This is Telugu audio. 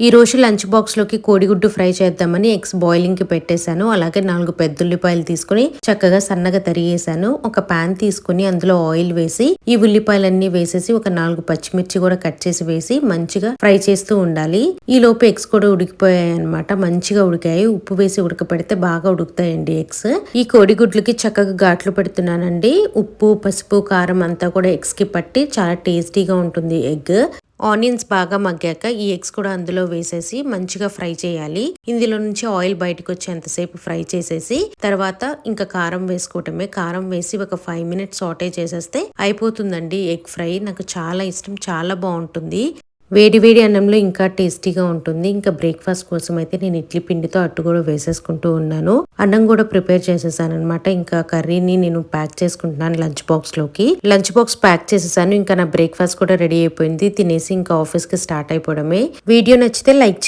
ఈ రోజు లంచ్ బాక్స్లోకి కోడిగుడ్డు ఫ్రై చేద్దామని ఎగ్స్ బాయిలింగ్కి పెట్టేశాను. అలాగే 4 పెద్ద ఉల్లిపాయలు తీసుకుని చక్కగా సన్నగా తరిగేశాను. ఒక పాన్ తీసుకుని అందులో ఆయిల్ వేసి ఈ ఉల్లిపాయలన్నీ వేసేసి ఒక 4 పచ్చిమిర్చి కూడా కట్ చేసి వేసి మంచిగా ఫ్రై చేస్తూ ఉండాలి. ఈ లోపు ఎగ్స్ కూడా ఉడికిపోయాయి అనమాట. మంచిగా ఉడికాయి. ఉప్పు వేసి ఉడకపెడితే బాగా ఉడుకుతాయండి ఎగ్స్. ఈ కోడిగుడ్లకి చక్కగా ఘాట్లు పెడుతున్నానండి. ఉప్పు, పసుపు, కారం అంతా కూడా ఎగ్స్ కి పట్టి చాలా టేస్టీగా ఉంటుంది ఎగ్. ఆనియన్స్ బాగా మగ్గాక ఈ ఎగ్స్ కూడా అందులో వేసేసి మంచిగా ఫ్రై చేయాలి. ఇందులో నుంచి ఆయిల్ బయటకు వచ్చేంతసేపు ఫ్రై చేసేసి తర్వాత ఇంకా కారం వేసుకోవటమే. కారం వేసి ఒక 5 మినిట్స్ సాటే చేసేస్తే అయిపోతుందండి ఎగ్ ఫ్రై. నాకు చాలా ఇష్టం, చాలా బాగుంటుంది. వేడి వేడి అన్నంలో ఇంకా టేస్టీగా ఉంటుంది. ఇంకా బ్రేక్ఫాస్ట్ కోసం అయితే నేను ఇడ్లీ పిండితో అట్టు కూడా వేసేసుకుంటూ ఉన్నాను. అన్నం కూడా ప్రిపేర్ చేసేసాను అనమాట. ఇంకా కర్రీని నేను ప్యాక్ చేసుకుంటున్నాను లంచ్ బాక్స్ లోకి. లంచ్ బాక్స్ ప్యాక్ చేసేసాను. ఇంకా నా బ్రేక్ఫాస్ట్ కూడా రెడీ అయిపోయింది. తినేసి ఇంకా ఆఫీస్ కి స్టార్ట్ అయిపోవడమే. వీడియో నచ్చితే లైక్